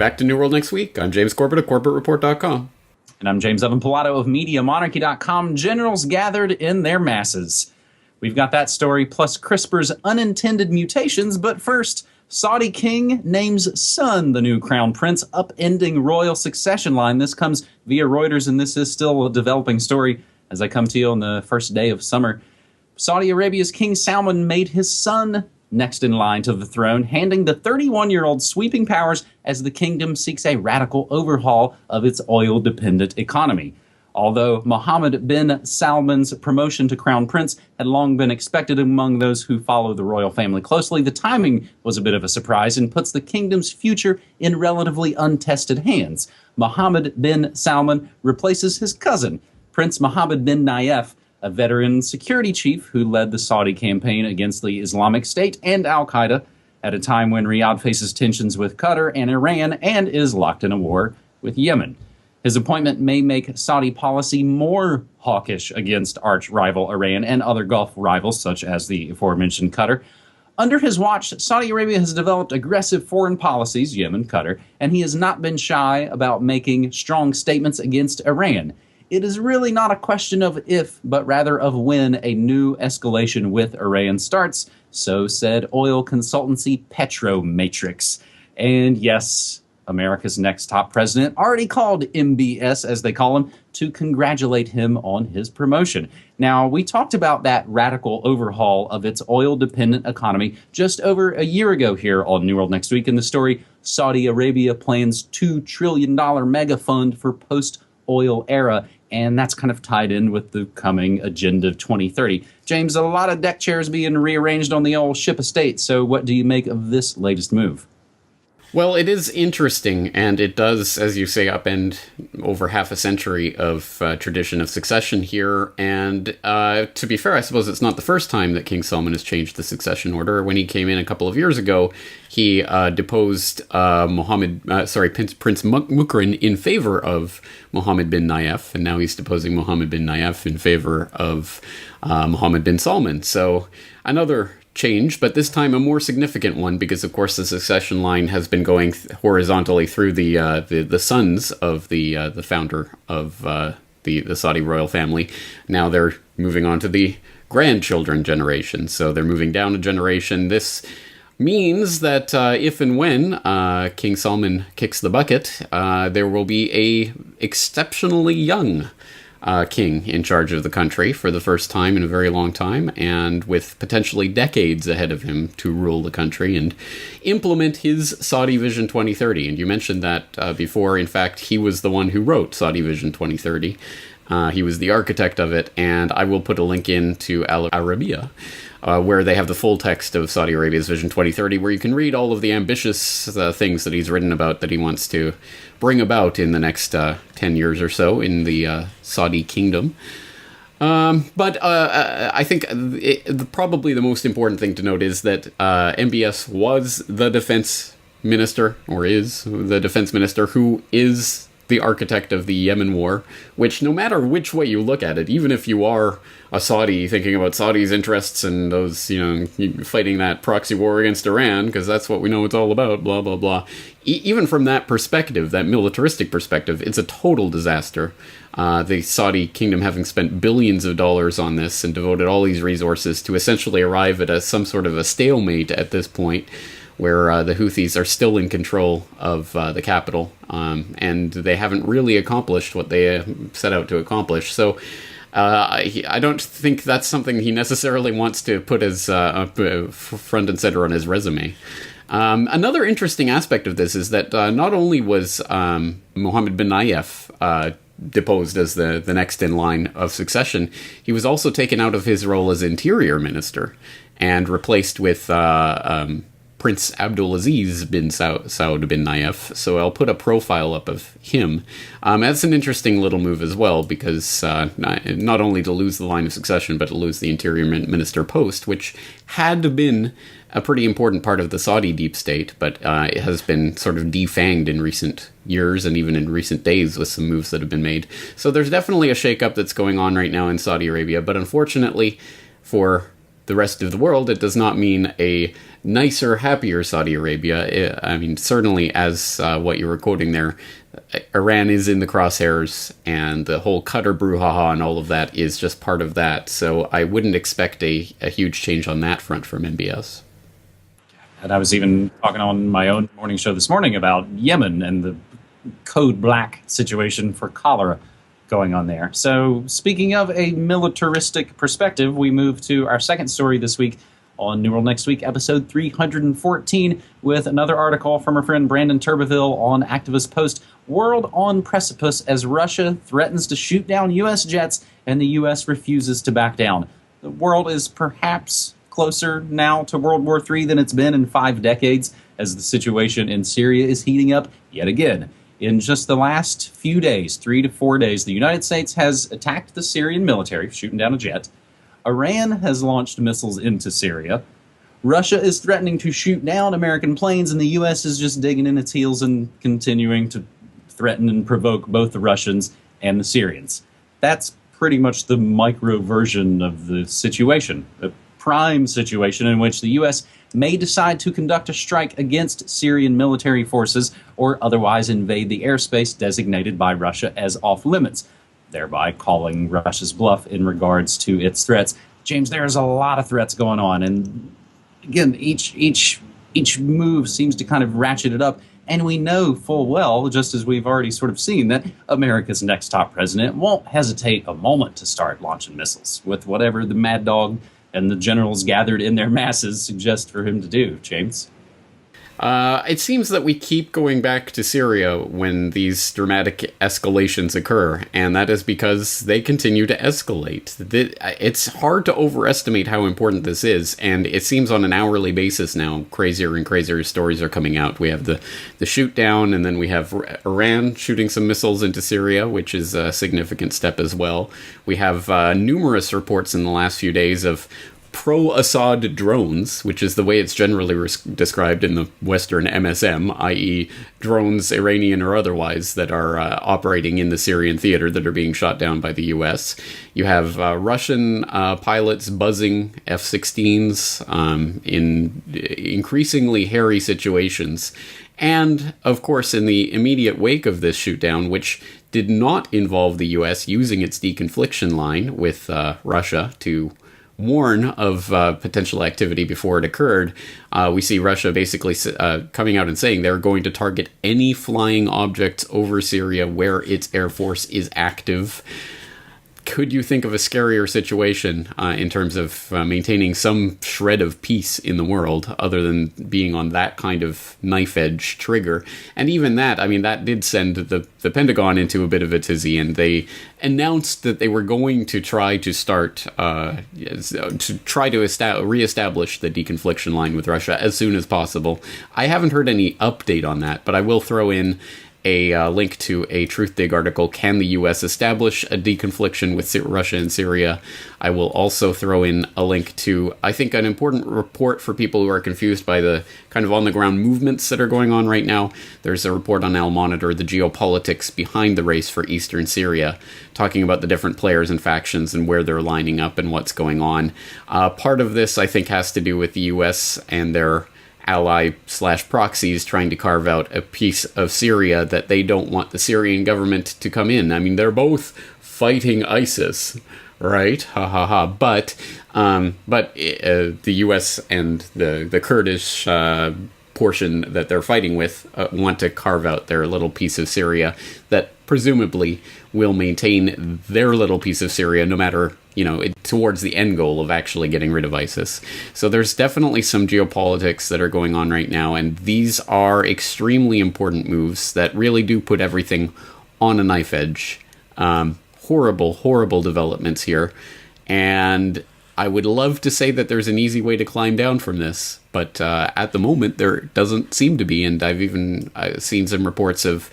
back to New World next week. I'm James Corbett of CorbettReport.com. And I'm James Evan Pilato of MediaMonarchy.com. Generals gathered in their masses. We've got that story, plus CRISPR's unintended mutations. But first, Saudi king names son the new crown prince, upending royal succession line. This comes via Reuters, and this is still a developing story as I come to you on the first day of summer. Saudi Arabia's King Salman made his son next in line to the throne, handing the 31-year-old sweeping powers as the kingdom seeks a radical overhaul of its oil-dependent economy. Although Mohammed bin Salman's promotion to crown prince had long been expected among those who follow the royal family closely, the timing was a bit of a surprise and puts the kingdom's future in relatively untested hands. Mohammed bin Salman replaces his cousin, Prince Mohammed bin Nayef, a veteran security chief who led the Saudi campaign against the Islamic State and al-Qaeda at a time when Riyadh faces tensions with Qatar and Iran and is locked in a war with Yemen. His appointment may make Saudi policy more hawkish against arch-rival Iran and other Gulf rivals, such as the aforementioned Qatar. Under his watch, Saudi Arabia has developed aggressive foreign policies, Yemen, Qatar, and he has not been shy about making strong statements against Iran. It is really not a question of if, but rather of when a new escalation with Iran starts, so said oil consultancy Petromatrix. And yes, America's next top president already called MBS, as they call him, to congratulate him on his promotion. Now, we talked about that radical overhaul of its oil-dependent economy just over a year ago here on New World Next Week in the story, Saudi Arabia plans $2 trillion mega fund for post-oil era. And that's kind of tied in with the coming Agenda of 2030. James, a lot of deck chairs being rearranged on the old ship estate. So what do you make of this latest move? Well, it is interesting, and it does, as you say, upend over half a century of tradition of succession here. And to be fair, I suppose it's not the first time that King Salman has changed the succession order. When he came in a couple of years ago, he deposed Prince Mukrin in favor of Mohammed bin Nayef, and now he's deposing Mohammed bin Nayef in favor of Mohammed bin Salman. So another change, but this time a more significant one, because of course the succession line has been going horizontally through the sons of the founder of the Saudi royal family. Now they're moving on to the grandchildren generation, so they're moving down a generation. This means that if and when King Salman kicks the bucket, there will be a exceptionally young king in charge of the country for the first time in a very long time, and with potentially decades ahead of him to rule the country and implement his Saudi Vision 2030. And you mentioned that before. In fact, he was the one who wrote Saudi Vision 2030. He was the architect of it, and I will put a link in to Al Arabiya, where they have the full text of Saudi Arabia's Vision 2030, where you can read all of the ambitious things that he's written about that he wants to bring about in the next 10 years or so in the Saudi kingdom. But I think probably the most important thing to note is that MBS was the defense minister, or is the defense minister, who is the architect of the Yemen war, which no matter which way you look at it, even if you are a Saudi thinking about Saudi's interests and those, fighting that proxy war against Iran, because that's what we know it's all about, blah, blah, blah. Even from that perspective, that militaristic perspective, it's a total disaster. The Saudi kingdom having spent billions of dollars on this and devoted all these resources to essentially arrive at some sort of a stalemate at this point, where the Houthis are still in control of the capital, and they haven't really accomplished what they set out to accomplish. So I don't think that's something he necessarily wants to put as front and center on his resume. Another interesting aspect of this is that not only was Mohammed bin Nayef deposed as the next in line of succession, he was also taken out of his role as interior minister and replaced with Prince Abdulaziz bin Saud bin Nayef. So I'll put a profile up of him. That's an interesting little move as well, because not only to lose the line of succession, but to lose the interior minister post, which had been a pretty important part of the Saudi deep state, but it has been sort of defanged in recent years and even in recent days with some moves that have been made. So there's definitely a shakeup that's going on right now in Saudi Arabia, but unfortunately for the rest of the world, it does not mean a nicer, happier Saudi Arabia. I mean, certainly, as what you were quoting there, Iran is in the crosshairs, and the whole Qatar brouhaha and all of that is just part of that. So I wouldn't expect a huge change on that front from MBS. And I was even talking on my own morning show this morning about Yemen and the code black situation for cholera going on there. So speaking of a militaristic perspective, we move to our second story this week on New World Next Week, episode 314, with another article from our friend Brandon Turbeville on Activist Post. World on precipice as Russia threatens to shoot down U.S. jets and the U.S. refuses to back down. The world is perhaps closer now to World War III than it's been in 5 decades, as the situation in Syria is heating up yet again. In just the last few days, 3 to 4 days, the United States has attacked the Syrian military, shooting down a jet. Iran has launched missiles into Syria. Russia is threatening to shoot down American planes, and the U.S. is just digging in its heels and continuing to threaten and provoke both the Russians and the Syrians. That's pretty much the micro version of the situation, a prime situation in which the U.S. may decide to conduct a strike against Syrian military forces or otherwise invade the airspace designated by Russia as off-limits, thereby calling Russia's bluff in regards to its threats. James, there's a lot of threats going on, and again, each move seems to kind of ratchet it up, and we know full well, just as we've already sort of seen, that America's next top president won't hesitate a moment to start launching missiles with whatever the mad dog and the generals gathered in their masses suggest for him to do. James? It seems that we keep going back to Syria when these dramatic escalations occur, and that is because they continue to escalate. It's hard to overestimate how important this is, and it seems on an hourly basis now, crazier and crazier stories are coming out. We have the shoot down, and then we have Iran shooting some missiles into Syria, which is a significant step as well. We have numerous reports in the last few days of pro-Assad drones, which is the way it's generally described in the Western MSM, i.e. drones, Iranian or otherwise, that are operating in the Syrian theater that are being shot down by the U.S. You have Russian pilots buzzing F-16s in increasingly hairy situations. And, of course, in the immediate wake of this shoot-down, which did not involve the U.S. using its deconfliction line with Russia to warn of potential activity before it occurred, we see Russia basically coming out and saying they're going to target any flying objects over Syria where its air force is active. Could you think of a scarier situation in terms of maintaining some shred of peace in the world other than being on that kind of knife edge trigger? And even that, I mean, that did send the Pentagon into a bit of a tizzy, and they announced that they were going to try to start reestablish the deconfliction line with Russia as soon as possible. I haven't heard any update on that, but I will throw in a link to a Truthdig article, Can the U.S. Establish a Deconfliction with Russia and Syria? I will also throw in a link to, I think, an important report for people who are confused by the kind of on-the-ground movements that are going on right now. There's a report on Al Monitor, the geopolitics behind the race for eastern Syria, talking about the different players and factions and where they're lining up and what's going on. Part of this, I think, has to do with the U.S. and their ally/proxies trying to carve out a piece of Syria that they don't want the Syrian government to come in. I mean, they're both fighting ISIS, right? Ha ha ha. But the U.S. and the Kurdish portion that they're fighting with want to carve out their little piece of Syria that presumably will maintain their little piece of Syria no matter, towards the end goal of actually getting rid of ISIS. So there's definitely some geopolitics that are going on right now, and these are extremely important moves that really do put everything on a knife edge. Horrible, horrible developments here, and I would love to say that there's an easy way to climb down from this, But at the moment, there doesn't seem to be, and I've even seen some reports of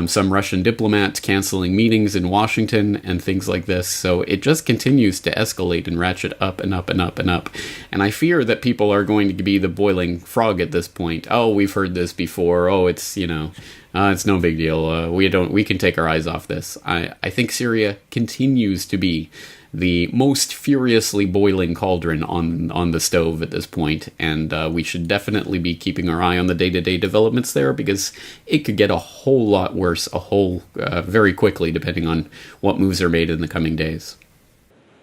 some Russian diplomats canceling meetings in Washington and things like this. So it just continues to escalate and ratchet up and up and up and up. And I fear that people are going to be the boiling frog at this point. Oh, we've heard this before. Oh, it's, it's no big deal. We can take our eyes off this. I think Syria continues to be the most furiously boiling cauldron on the stove at this point, and we should definitely be keeping our eye on the day-to-day developments there, because it could get a whole lot worse very quickly, depending on what moves are made in the coming days.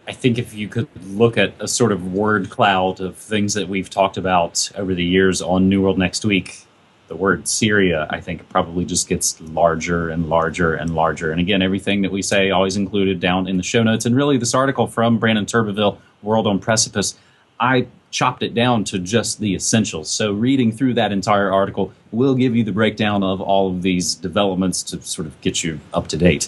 I think if you could look at a sort of word cloud of things that we've talked about over the years on New World Next Week, the word Syria, I think, probably just gets larger and larger and larger. And again, everything that we say always included down in the show notes. And really, this article from Brandon Turbeville, World on Precipice, I chopped it down to just the essentials. So reading through that entire article will give you the breakdown of all of these developments to sort of get you up to date.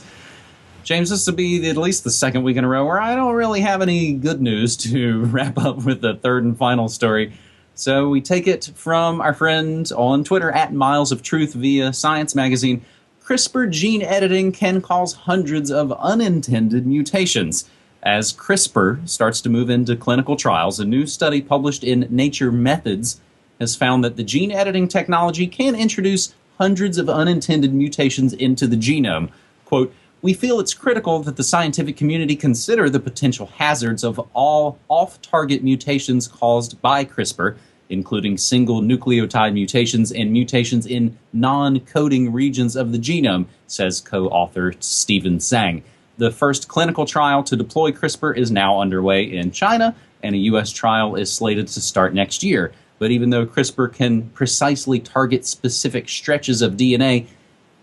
James, this will be at least the second week in a row where I don't really have any good news to wrap up with the third and final story. So we take it from our friend on Twitter at Miles of Truth via Science Magazine. CRISPR gene editing can cause hundreds of unintended mutations. As CRISPR starts to move into clinical trials, a new study published in Nature Methods has found that the gene editing technology can introduce hundreds of unintended mutations into the genome. Quote, "We feel it's critical that the scientific community consider the potential hazards of all off-target mutations caused by CRISPR, including single nucleotide mutations and mutations in non-coding regions of the genome," says co-author Stephen Zhang. The first clinical trial to deploy CRISPR is now underway in China, and a U.S. trial is slated to start next year. But even though CRISPR can precisely target specific stretches of DNA,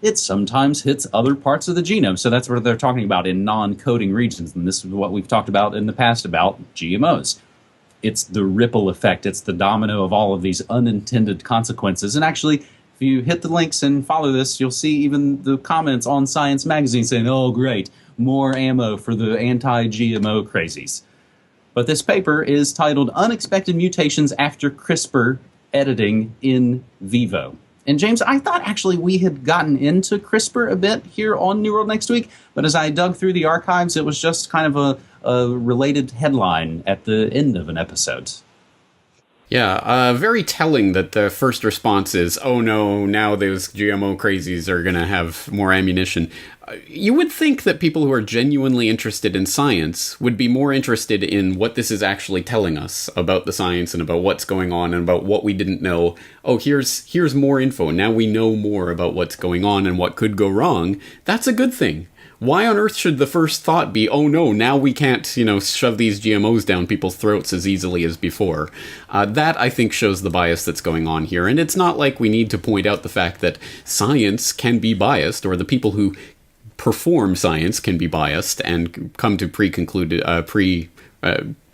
it sometimes hits other parts of the genome. So that's what they're talking about in non-coding regions. And this is what we've talked about in the past about GMOs. It's the ripple effect. It's the domino of all of these unintended consequences. And actually, if you hit the links and follow this, you'll see even the comments on Science Magazine saying, oh, great, more ammo for the anti-GMO crazies. But this paper is titled Unexpected Mutations After CRISPR Editing in Vivo. And James, I thought actually we had gotten into CRISPR a bit here on New World Next Week, but as I dug through the archives, it was just kind of a related headline at the end of an episode. Yeah, very telling that the first response is, oh no, now those GMO crazies are going to have more ammunition. You would think that people who are genuinely interested in science would be more interested in what this is actually telling us about the science and about what's going on and about what we didn't know. Oh, here's more info. Now we know more about what's going on and what could go wrong. That's a good thing. Why on earth should the first thought be, oh no, now we can't, shove these GMOs down people's throats as easily as before? That, I think, shows the bias that's going on here. And it's not like we need to point out the fact that science can be biased, or the people who perform science can be biased and come to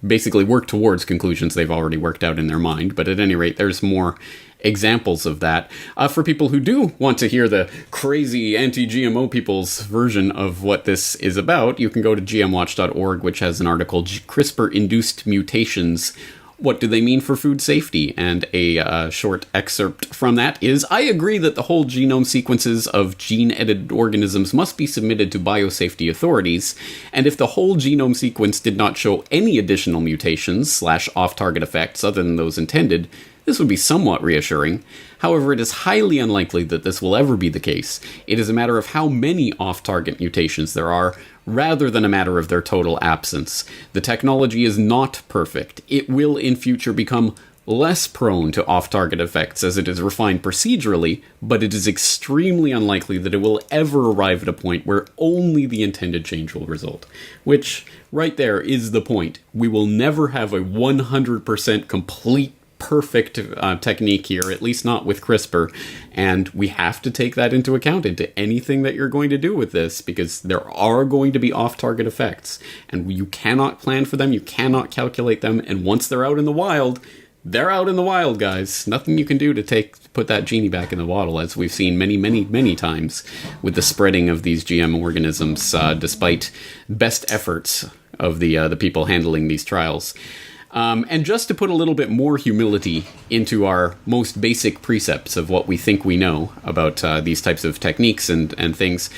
basically work towards conclusions they've already worked out in their mind. But at any rate, there's more examples of that. For people who do want to hear the crazy anti-GMO people's version of what this is about, you can go to gmwatch.org, which has an article, CRISPR-Induced Mutations, What Do They Mean for Food Safety? And a short excerpt from that is, I agree that the whole genome sequences of gene-edited organisms must be submitted to biosafety authorities, and if the whole genome sequence did not show any additional mutations / off-target effects other than those intended, this would be somewhat reassuring. However, it is highly unlikely that this will ever be the case. It is a matter of how many off-target mutations there are, rather than a matter of their total absence. The technology is not perfect. It will in future become less prone to off-target effects as it is refined procedurally, but it is extremely unlikely that it will ever arrive at a point where only the intended change will result. Which, right there, is the point. We will never have a 100% complete perfect technique here, at least not with CRISPR, and we have to take that into account into anything that you're going to do with this, because there are going to be off-target effects, and you cannot plan for them, you cannot calculate them, and once they're out in the wild, they're out in the wild, guys. Nothing you can do to put that genie back in the bottle, as we've seen many, many, many times with the spreading of these GM organisms, despite best efforts of the people handling these trials. And just to put a little bit more humility into our most basic precepts of what we think we know about these types of techniques and things,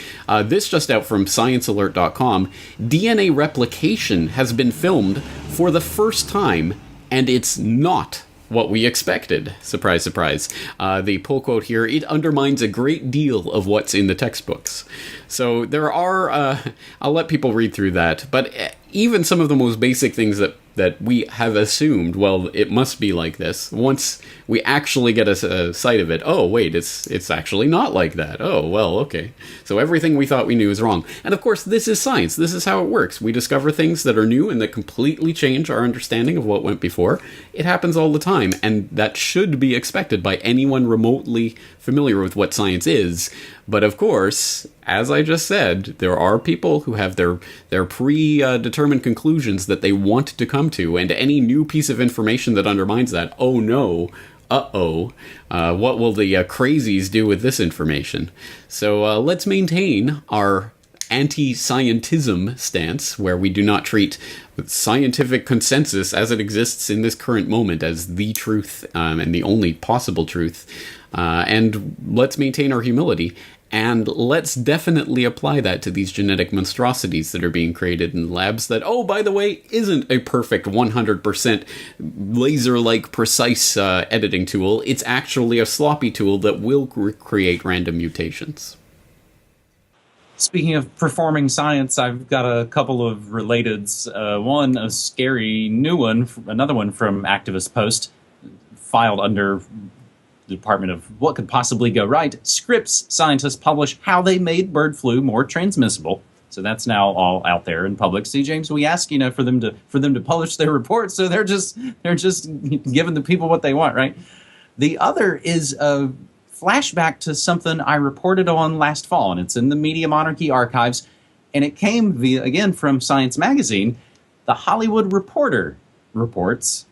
this just out from sciencealert.com, DNA replication has been filmed for the first time, and it's not what we expected. Surprise, surprise. The pull quote here, it undermines a great deal of what's in the textbooks. So there are, I'll let people read through that, but even some of the most basic things that we have assumed, well, it must be like this, once we actually get a sight of it, oh, wait, it's actually not like that. Oh, well, okay. So everything we thought we knew is wrong. And of course, this is science. This is how it works. We discover things that are new and that completely change our understanding of what went before. It happens all the time, and that should be expected by anyone remotely familiar with what science is. But of course, as I just said, there are people who have their predetermined conclusions that they want to come to, and any new piece of information that undermines that, oh no, what will the crazies do with this information? So let's maintain our anti-scientism stance, where we do not treat scientific consensus as it exists in this current moment as the truth and the only possible truth. And let's maintain our humility. And let's definitely apply that to these genetic monstrosities that are being created in labs that, oh, by the way, isn't a perfect 100% laser-like precise editing tool. It's actually a sloppy tool that will create random mutations. Speaking of performing science, I've got a couple of relateds. One, a scary new one, another one from Activist Post, filed under the Department of What Could Possibly Go Right. Scripps scientists publish how they made bird flu more transmissible. So that's now all out there in public. See, James, we ask, for them to publish their reports, so they're just giving the people what they want, right? The other is a flashback to something I reported on last fall, and it's in the Media Monarchy archives, and it came again from Science Magazine. The Hollywood Reporter reports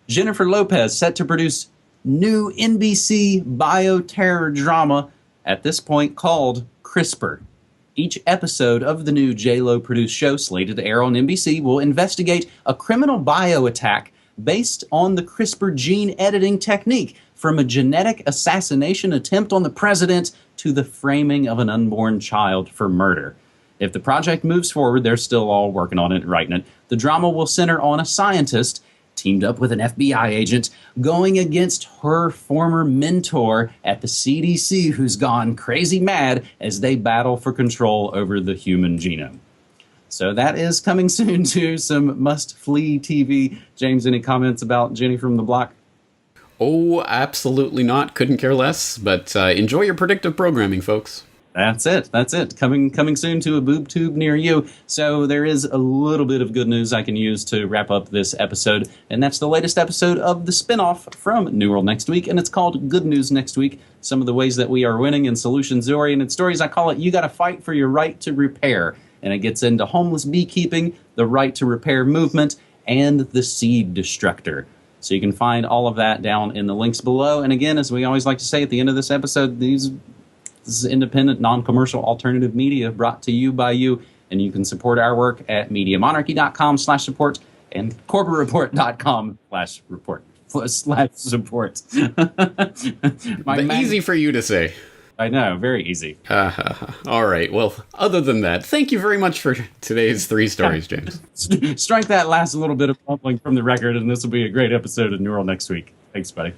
Jennifer Lopez set to produce new NBC bioterror drama, at this point called CRISPR. Each episode of the new J-Lo produced show, slated to air on NBC, will investigate a criminal bio attack based on the CRISPR gene editing technique, from a genetic assassination attempt on the president to the framing of an unborn child for murder. If the project moves forward, they're still all working on it, writing it. The drama will center on a scientist teamed up with an FBI agent going against her former mentor at the CDC, who's gone crazy mad as they battle for control over the human genome. So that is coming soon to some must-flee TV. James, any comments about Jenny from the Block? Oh, absolutely not. Couldn't care less. But enjoy your predictive programming, folks. That's it. Coming soon to a boob tube near you. So there is a little bit of good news I can use to wrap up this episode, and that's the latest episode of the spinoff from New World Next Week, and it's called Good News Next Week. Some of the ways that we are winning in solutions-oriented stories. I call it You Gotta Fight for Your Right to Repair, and it gets into homeless beekeeping, the right to repair movement, and the seed destructor. So you can find all of that down in the links below. And again, as we always like to say at the end of this episode, this is independent, non-commercial alternative media brought to you by you. And you can support our work at MediaMonarchy.com/support and CorbeReport.com/support. Easy for you to say. I know, very easy. All right. Well, other than that, thank you very much for today's 3 stories, James. Strike that last little bit of mumbling from the record, and this will be a great episode of New World Next Week. Thanks, buddy.